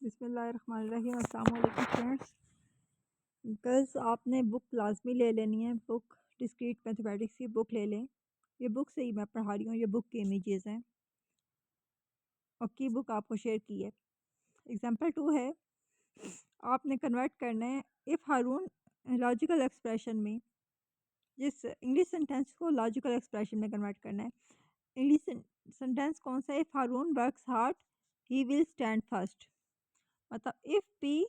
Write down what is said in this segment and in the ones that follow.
बिस्मिल्लाहिर्रहमानिर्रहीम। अस्सलाम वालेकुम फ्रेंड्स। गर्ल्स आपने बुक लाजमी ले लेनी है। बुक डिस्क्रीट मैथमेटिक्स की बुक ले लें। ये बुक से ही मैं पढ़ा रही हूँ। ये बुक की इमेजेस हैं और की बुक आपको शेयर की है। एग्जांपल 2 है, आपने कन्वर्ट करना है इफ़ हारून लॉजिकल एक्सप्रेशन में, जिस इंग्लिश सेंटेंस को लॉजिकल एक्सप्रेशन में कन्वर्ट करना है। इंग्लिश सेंटेंस कौन सा है? If Haroon works hard he will stand first. मतलब इफ़ पी,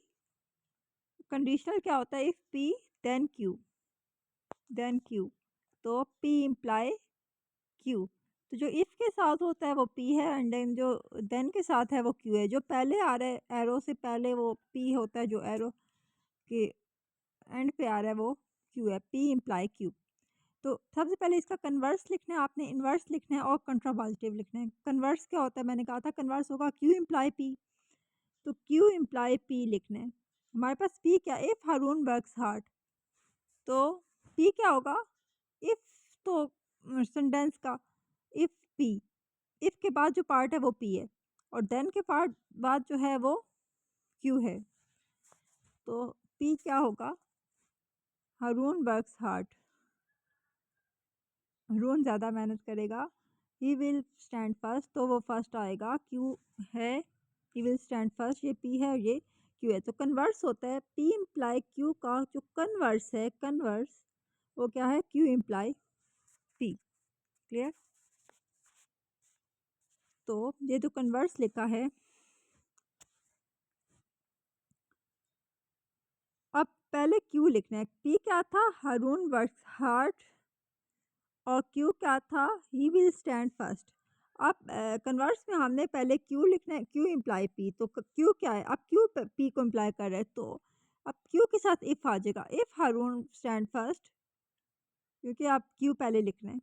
कंडीशनल क्या होता है? इफ़ पी देन क्यू, तो पी इम्प्लाई क्यू। तो जो इफ़ के साथ होता है वो पी है एंड देन जो देन के साथ है वो क्यू है। जो पहले आ रहा है एरो से पहले वो पी होता है, जो एरो के एंड पे आ रहा है वो क्यू है। P imply Q. तो सबसे पहले इसका कन्वर्स लिखना है आपने, इन्वर्स लिखना है और कंट्रा पॉजिटिव लिखना है। कन्वर्स क्या होता है? मैंने कहा था कन्वर्स होगा क्यू इम्प्लाई पी, तो क्यू इम्प्लाई पी लिखना है। हमारे पास पी क्या? इफ़ हारून वर्क्स हार्ड, तो पी क्या होगा? इफ़, तो सेंटेंस का इफ़ पी, इफ़ के बाद जो पार्ट है वो पी है और देन के पार्ट बाद जो है वो क्यू है। तो पी क्या होगा? हारून वर्क्स हार्ड, हारून ज़्यादा मेहनत करेगा। ही विल स्टैंड फर्स्ट, तो वो फर्स्ट आएगा। क्यू है, ही विल स्टैंड फर्स्ट, ये पी है और ये क्यू है। तो कन्वर्स होता है पी इम्प्लाई क्यू का जो कन्वर्स है, कन्वर्स वो क्या है? Q imply P. क्लियर? तो ये जो कन्वर्स लिखा है, अब पहले क्यू लिखना है। पी क्या था? हारून वर्क्स हार्ड, और क्यू क्या था? ही विल स्टैंड फर्स्ट। अब कन्वर्स में हमने पहले क्यू लिखना है, क्यू इम्प्लाई पी। तो क्यू क्या है? अब क्यू पी को इम्प्लाई कर रहा है, तो अब क्यू के साथ इफ़ आ जाएगा। इफ़ हारून स्टैंड फर्स्ट, क्योंकि आप क्यू पहले लिखना है।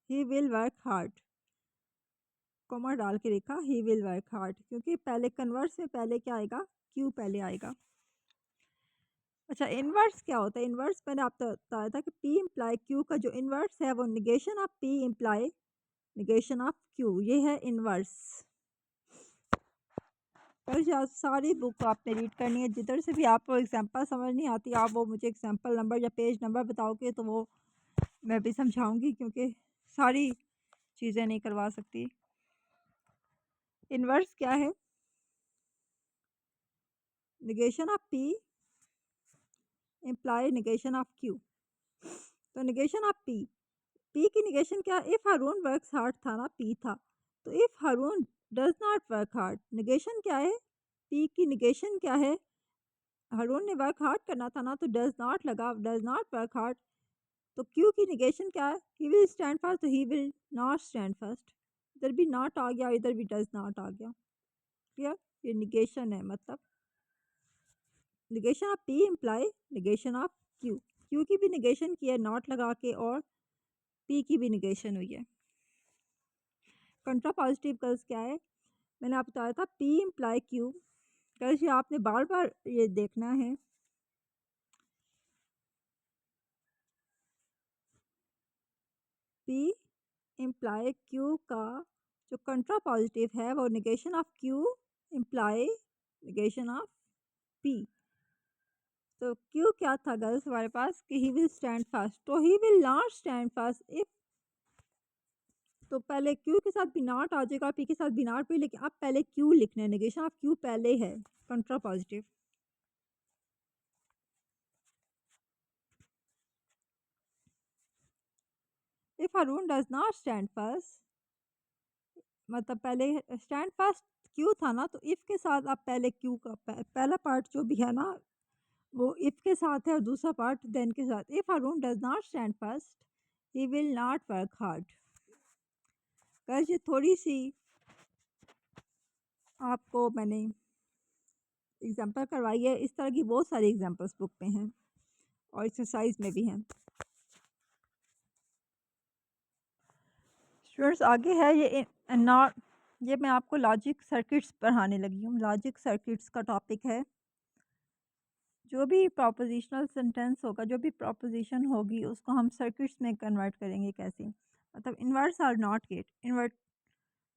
He will work hard, comma डाल के लिखा ही विल वर्क हार्ड, क्योंकि पहले कन्वर्स में पहले क्या आएगा? क्यू पहले आएगा। अच्छा, इन्वर्स क्या होता है? इन्वर्स मैंने आपको बताया था कि पी इम्प्लाई क्यू का जो इन्वर्स है वो negation of P imply negation of Q, ये है इन्वर्स। पर सारी बुक आपने रीड करनी है। जिधर से भी आपको एग्जांपल समझ नहीं आती, आप वो मुझे एग्जांपल नंबर या पेज नंबर बताओगे तो वो मैं भी समझाऊंगी, क्योंकि सारी चीज़ें नहीं करवा सकती। इन्वर्स क्या है? Negation of P imply negation of Q. तो निगेशन ऑफ पी, पी की निगेशन क्या? इफ़ हारून वर्क्स हार्ड था ना, पी था। तो if Haroon does not work hard, negation क्या है? पी की निगेशन क्या है? हारून ने वर्क हार्ड करना था ना, तो डज नॉट लगा, डज नॉट वर्क हार्ड। तो क्यू की निगेशन क्या है? ही विल स्टैंड फर्स्ट, तो he will not stand first. इधर भी नॉट आ गया, इधर भी डज नॉट आ गया। क्लियर? ये निगेशन है, मतलब negation of P imply negation of Q. Q की भी निगेशन की है नॉट लगा के, और पी की भी निगेशन हुई है। कंट्रा पॉजिटिव कर्स क्या है? मैंने आपको बताया था पी इम्प्लाई क्यू। कर्स ये आपने बार बार ये देखना है। पी इम्प्लाई क्यू का जो कंट्रा पॉजिटिव है वो negation of Q imply negation of P. तो क्यू क्या था गर्ल्स हमारे पास कि ही विल स्टैंड फर्स्ट, तो he will not stand first if, तो पहले क्यू के साथ भी नॉट आ जाएगा, पी के साथ भी नॉट भी, लेकिन अब पहले क्यू लिखना है। निगेशन ऑफ क्यू पहले है, contra positive. If Arun does not stand first, मतलब पहले स्टैंड फर्स्ट क्यू था ना, तो इफ़ के साथ अब पहले क्यू का पहला पार्ट जो भी है ना वो इफ़ के साथ है और दूसरा पार्ट देन के साथ। If Arun does not stand first he will not work hard. Guys ये थोड़ी सी आपको मैंने एग्जांपल करवाई है। इस तरह की बहुत सारी एग्जांपल्स बुक में हैं और एक्सरसाइज में भी हैं। स्टूडेंट्स आगे है ये नॉट, ये मैं आपको लॉजिक सर्किट्स पढ़ाने लगी हूँ। लॉजिक सर्किट्स का टॉपिक है। जो भी प्रोपोजिशनल सेंटेंस होगा, जो भी प्रोपोजिशन होगी, उसको हम सर्किट्स में कन्वर्ट करेंगे। कैसे? मतलब इन्वर्स और not gate. Invert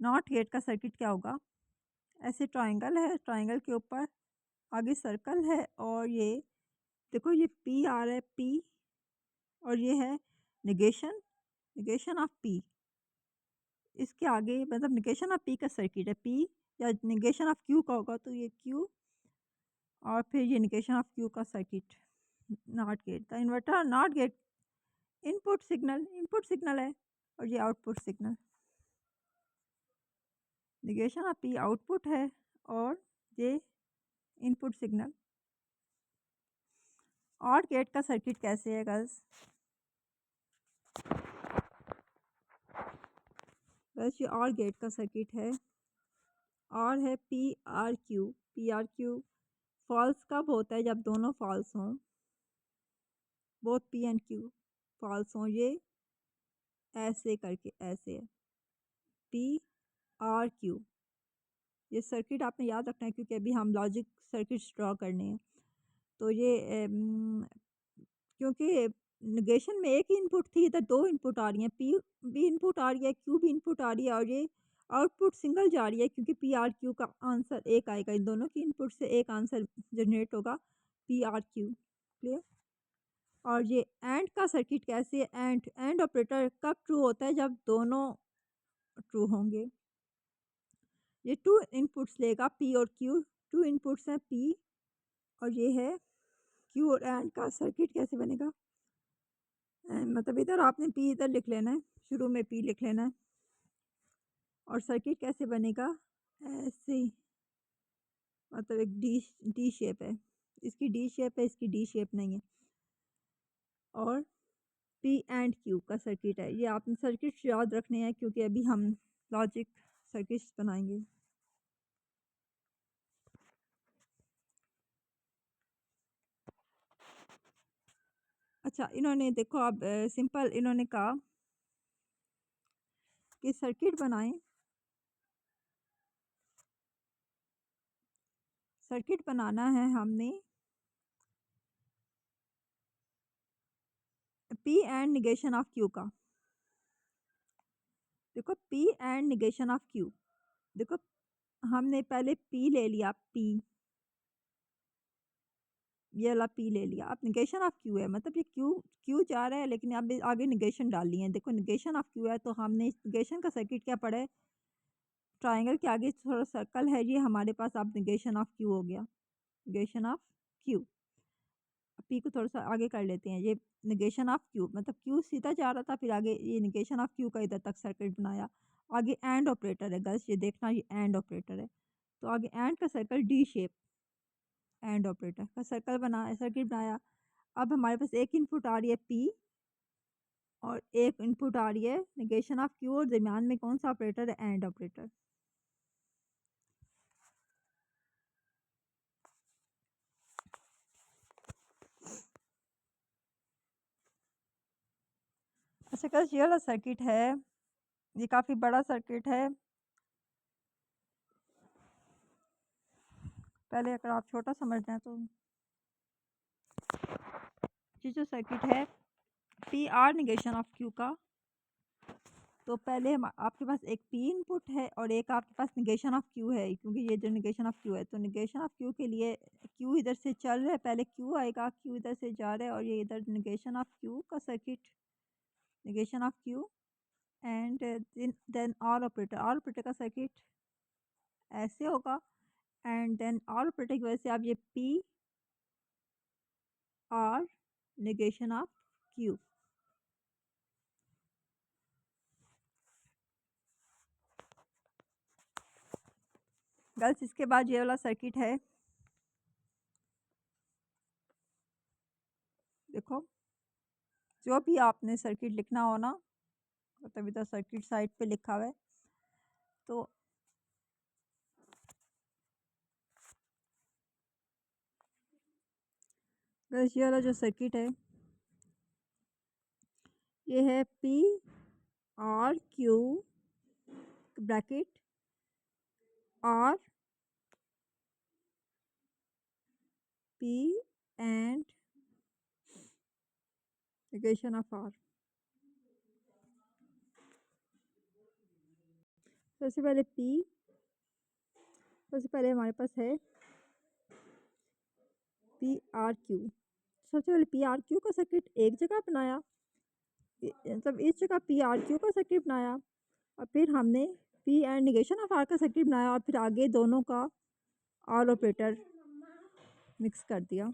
not gate का सर्किट क्या होगा? ऐसे ट्रायंगल है, ट्रायंगल के ऊपर आगे सर्कल है और ये देखो ये पी आ रहा है पी और ये है निगेशन, निगेशन ऑफ पी। इसके आगे मतलब निगेशन ऑफ पी का सर्किट है पी, या निगेशन ऑफ क्यू का होगा तो ये क्यू, और फिर ये निगेशन ऑफ क्यू का circuit not gate. The inverter not gate input signal, input signal है और ये output signal. Negation of P output है और ये इनपुट सिग्नल। और गेट का सर्किट कैसे है गर्ल्स? बस ये और गेट का सर्किट है, और है P or Q. P or Q false कब होता है? जब दोनों फॉल्स हों, both P and Q false हों। ये ऐसे करके ऐसे है पी आर क्यू। ये सर्किट आपने याद रखना है क्योंकि अभी हम लॉजिक सर्किट्स ड्रॉ करने हैं। तो ये क्योंकि नेगेशन में एक ही इनपुट थी, इधर दो इनपुट आ रही हैं, पी भी इनपुट आ रही है, क्यू भी इनपुट आ रही है, और ये आउटपुट सिंगल जा रही है क्योंकि पी आर क्यू का आंसर एक आएगा। इन दोनों की इनपुट से एक आंसर जनरेट होगा, पी आर क्यू। क्लियर? और ये एंड का सर्किट कैसे है? एंड ऑपरेटर कब ट्रू होता है? जब दोनों ट्रू होंगे। ये टू इनपुट्स लेगा पी और क्यू, टू इनपुट्स हैं पी और ये है क्यू, और एंड का सर्किट कैसे बनेगा? मतलब इधर आपने पी इधर लिख लेना है, शुरू में पी लिख लेना है, और सर्किट कैसे बनेगा? ऐसे, मतलब एक डी डी शेप है, इसकी डी शेप है, इसकी डी शेप नहीं है। और पी एंड क्यू का सर्किट है। ये आपने सर्किट याद रखने हैं क्योंकि अभी हम लॉजिक सर्किट्स बनाएंगे। अच्छा, इन्होंने देखो अब सिंपल इन्होंने कहा कि सर्किट बनाएं, सर्किट बनाना है हमने P and negation of Q का। देखो P and negation of Q, देखो हमने पहले पी ले लिया, पी ये वाला पी ले लिया। अब निगेशन ऑफ क्यू है, मतलब ये क्यू क्यू जा रहा है लेकिन अब आगे निगेशन डालनी है। देखो निगेशन ऑफ क्यू है तो हमने निगेशन का सर्किट क्या पढ़ा है? ट्राइंगल के आगे थोड़ा सर्कल है, ये हमारे पास अब निगेशन ऑफ क्यू हो गया, निगेशन ऑफ क्यू। पी को थोड़ा सा आगे कर लेते हैं, ये निगेशन ऑफ क्यू, मतलब क्यू सीधा जा रहा था, फिर आगे ये निगेशन ऑफ क्यू का इधर तक सर्किट बनाया। आगे एंड ऑपरेटर है गर्ल्स, ये देखना ये एंड ऑपरेटर है, तो आगे एंड का circle D shape, and operator का सर्कल बना सर्किट बनाया। अब हमारे पास एक इनपुट आ रही है पी और एक इनपुट आ रही है निगेशन ऑफ क्यू, और दरमियान में कौन सा ऑपरेटर है? And operator. अच्छा गर्ल्स, ये वाला सर्किट है, ये काफ़ी बड़ा सर्किट है। पहले अगर आप छोटा समझ रहे हैं तो ये जो सर्किट है P are negation of Q का, तो पहले हम आपके पास एक पी इनपुट है और एक आपके पास निगेशन ऑफ क्यू है, क्योंकि ये जो निगेशन ऑफ क्यू है, तो निगेशन ऑफ क्यू के लिए क्यू इधर से चल रहा है, पहले क्यू आएगा, क्यू इधर से जा रहा है, और ये इधर निगेशन ऑफ क्यू का circuit, negation of Q and then or operator, or operator का सर्किट ऐसे होगा, एंड देन आर ऑपरेटर की वजह से आप ये P R negation of Q. Girls इसके बाद ये वाला सर्किट है, देखो जो भी आपने सर्किट लिखना हो ना, मतलब इधर सर्किट साइड पे लिखा हुआ है, तो बस ये वाला जो सर्किट है ये है P or Q bracket or P and negation of R. सबसे पहले पी सबसे पहले हमारे पास है पी आर क्यू। सबसे पहले पी आर क्यू का सर्किट एक जगह बनाया, मतलब इस जगह पी आर क्यू का सर्किट बनाया, और फिर हमने P and negation of R का सर्किट बनाया, और फिर आगे दोनों का आर ऑपरेटर मिक्स कर दिया।